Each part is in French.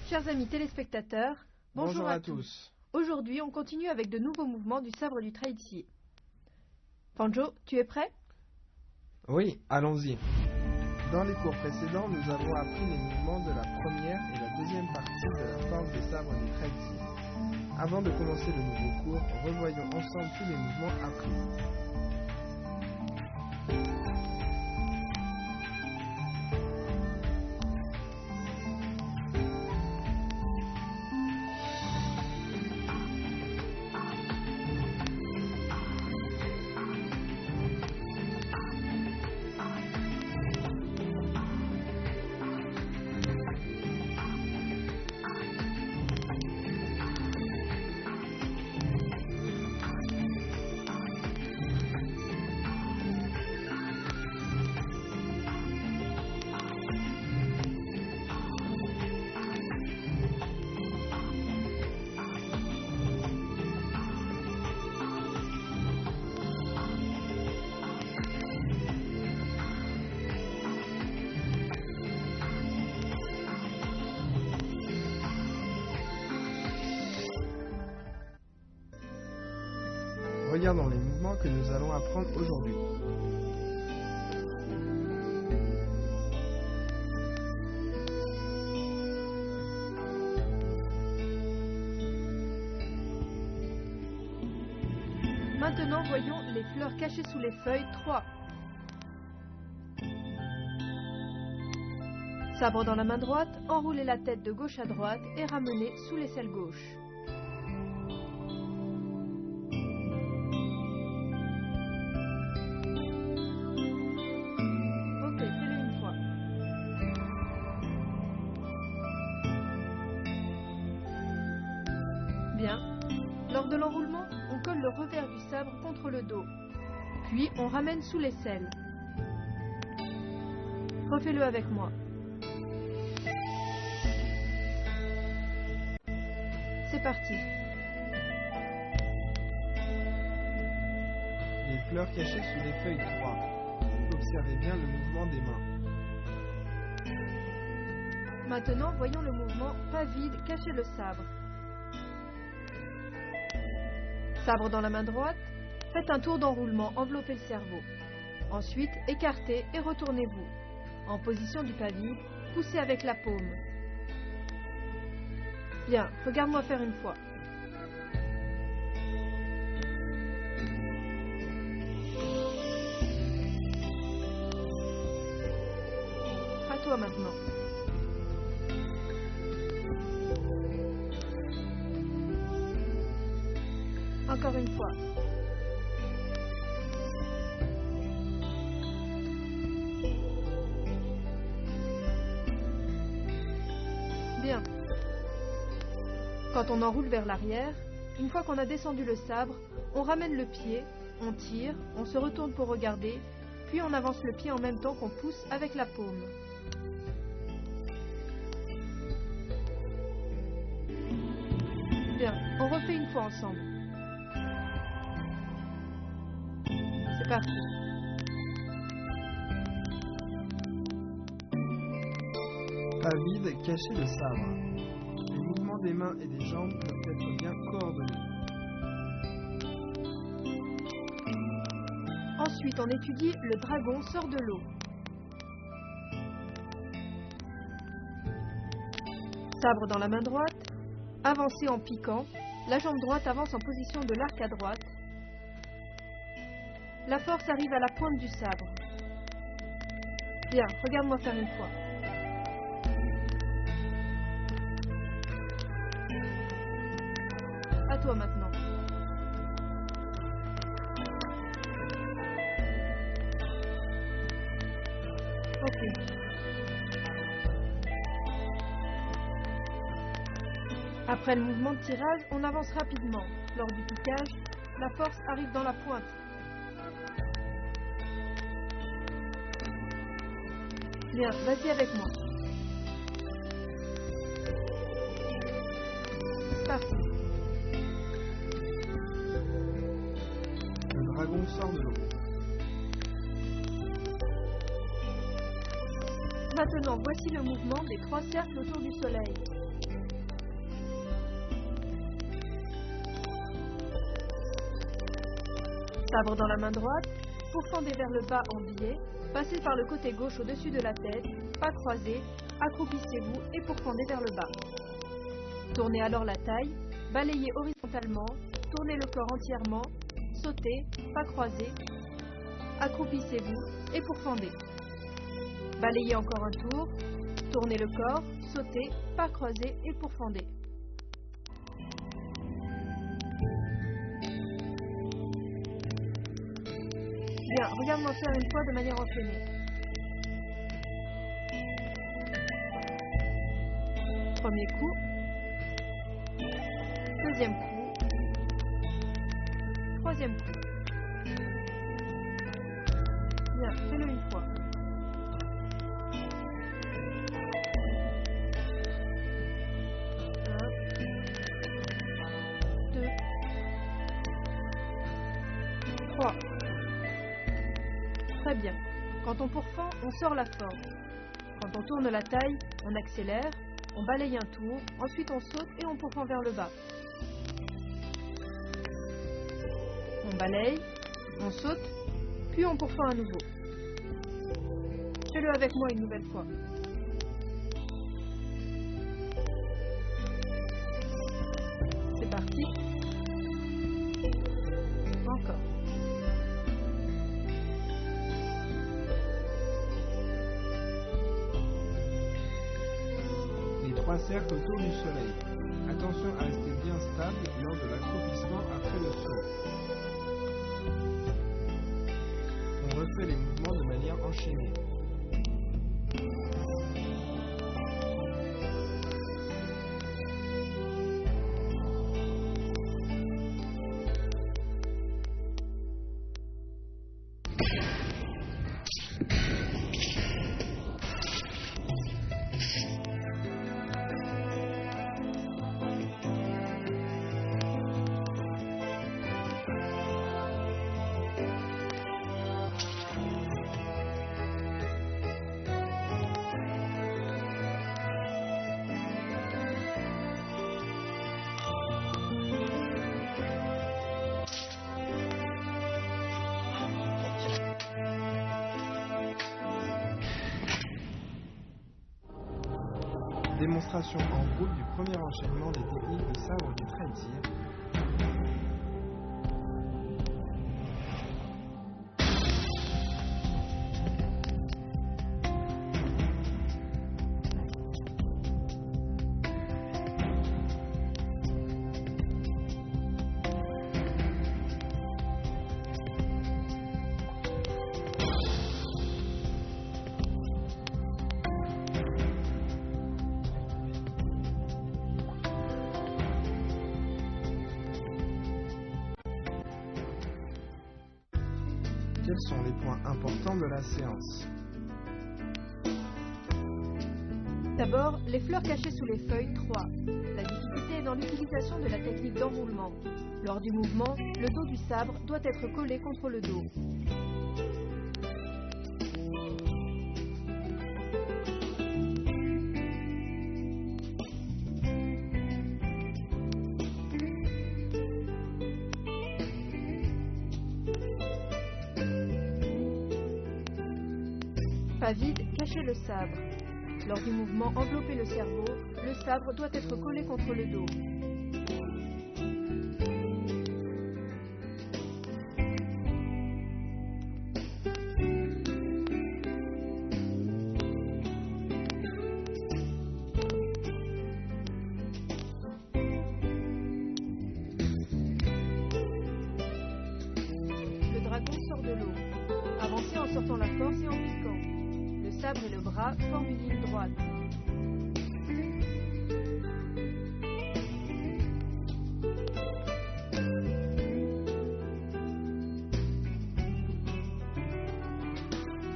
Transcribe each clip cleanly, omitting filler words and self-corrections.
Chers amis téléspectateurs, bonjour à tous. Aujourd'hui, on continue avec de nouveaux mouvements du sabre du Traïtsi. Panjo, tu es prêt? Oui, allons-y. Dans les cours précédents, nous avons appris les mouvements de la première et la deuxième partie de la force des sabres du Traïtsi. Avant de commencer le nouveau cours, revoyons ensemble tous les mouvements appris. Regardons les mouvements que nous allons apprendre aujourd'hui. Maintenant, voyons les fleurs cachées sous les feuilles 3. Sabre dans la main droite, enroulez la tête de gauche à droite et ramenez sous l'aisselle gauche. Ok, fais-le une fois. Bien. Lors de l'enroulement, on colle le revers du sabre contre le dos. Puis, on ramène sous l'aisselle. Refais-le avec moi. C'est parti. Les fleurs cachées sous les feuilles 3. Observez bien le mouvement des mains. Maintenant, voyons le mouvement pas vide, cacher le sabre. Sabre dans la main droite, faites un tour d'enroulement, enveloppez le cerveau. Ensuite, écartez et retournez-vous. En position du pas vide, poussez avec la paume. Bien, regarde-moi faire une fois. À toi maintenant. Encore une fois. Bien. Quand on enroule vers l'arrière, une fois qu'on a descendu le sabre, on ramène le pied, on tire, on se retourne pour regarder, puis on avance le pied en même temps qu'on pousse avec la paume. Bien, on refait une fois ensemble. C'est parti. Pas vide, cachez le sabre. Les mouvements des mains et des jambes doivent être bien coordonnés. Ensuite, on étudie le dragon sort de l'eau. Sabre dans la main droite, avancez en piquant, la jambe droite avance en position de l'arc à droite. La force arrive à la pointe du sabre. Bien, regarde-moi faire une fois. À toi maintenant. Ok. Après le mouvement de tirage, on avance rapidement. Lors du piquage, la force arrive dans la pointe. Bien, vas-y avec moi. C'est parti. Le dragon sort de l'eau. Maintenant, voici le mouvement des 3 cercles autour du soleil. Sabre dans la main droite, pourfendez vers le bas en biais, passez par le côté gauche au-dessus de la tête, pas croisé, accroupissez-vous et pourfendez vers le bas. Tournez alors la taille, balayez horizontalement, tournez le corps entièrement, sautez, pas croisé, accroupissez-vous et pourfendez. Balayez encore un tour, tournez le corps, sautez, pas croisé et pourfendez. Bien, regarde-moi faire une fois de manière enchaînée. Premier coup. Deuxième coup. Troisième coup. Bien, fais-le une fois. Un, deux, trois. Très bien. Quand on pourfend, on sort la forme. Quand on tourne la taille, on accélère, on balaye un tour, ensuite on saute et on pourfend vers le bas. On balaye, on saute, puis on pourfend à nouveau. Fais-le avec moi une nouvelle fois. C'est parti. Encore. Les trois cercles autour du soleil. Attention à rester bien stable lors de l'accroupissement après le saut. On refait les mouvements de manière enchaînée. Démonstration en groupe du premier enchaînement des techniques de sabre du Frenzy. Quels sont les points importants de la séance? D'abord, les fleurs cachées sous les feuilles 3. La difficulté est dans l'utilisation de la technique d'enroulement. Lors du mouvement, le dos du sabre doit être collé contre le dos. Pas vide, cachez le sabre. Lors du mouvement envelopper le cerveau, le sabre doit être collé contre le dos. Le dragon sort de l'eau. Avancez en sortant la force et en piquant. Le sabre et le bras forment une ligne droite.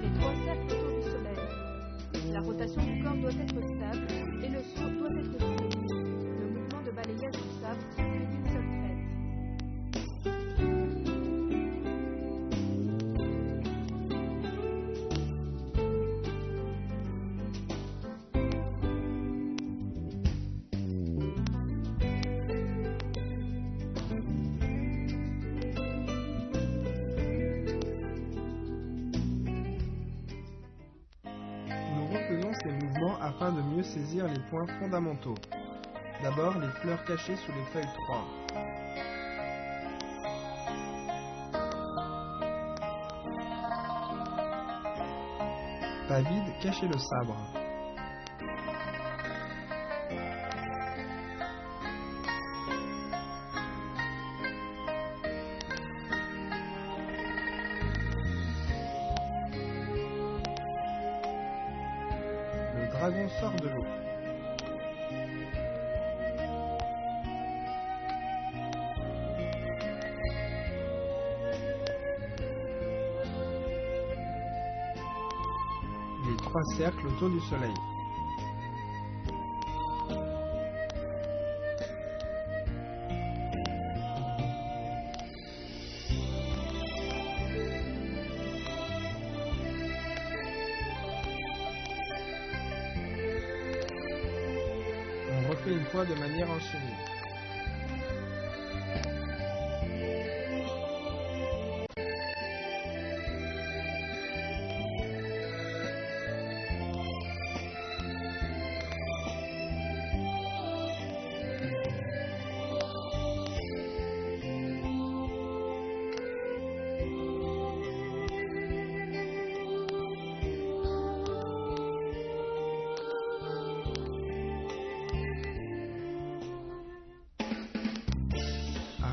Les trois cercles autour du soleil. La rotation du corps doit être stable et le saut doit être souple. Le mouvement de balayage du sabre se fait d'une seule traite. afin de mieux saisir les points fondamentaux. D'abord, les fleurs cachées sous les feuilles 3. Pas vide, cachez le sabre. Le dragon sort de l'eau. Les 3 cercles autour du soleil. On refait une fois de manière enchaînée.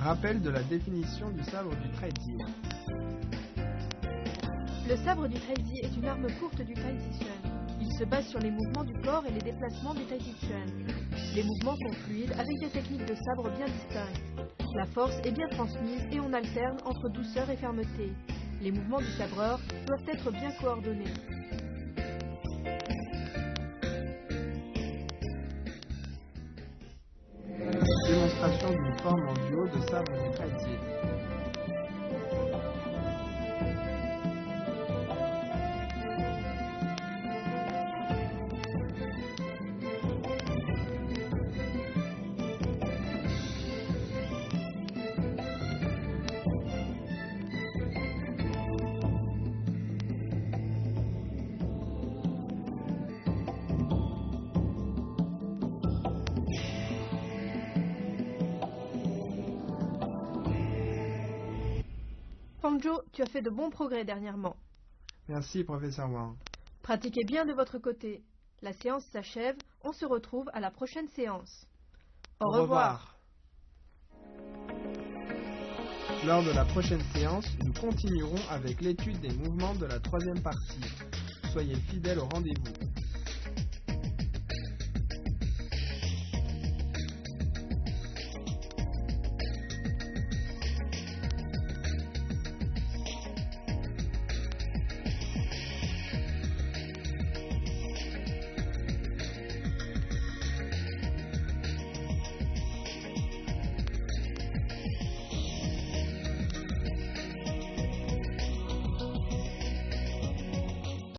Rappel de la définition du sabre du Traiji. Le sabre du Traiji est une arme courte du Tai Chi Chuan. Il se base sur les mouvements du corps et les déplacements du Tai Chi Chuan. Les mouvements sont fluides avec des techniques de sabre bien distinctes. La force est bien transmise et on alterne entre douceur et fermeté. Les mouvements du sabreur doivent être bien coordonnés. Démonstration d'une forme en duo de sabre du Traiji. Fangzhou, tu as fait de bons progrès dernièrement. Merci, professeur Wang. Pratiquez bien de votre côté. La séance s'achève, on se retrouve à la prochaine séance. Au revoir. Lors de la prochaine séance, nous continuerons avec l'étude des mouvements de la 3e partie. Soyez fidèles au rendez-vous.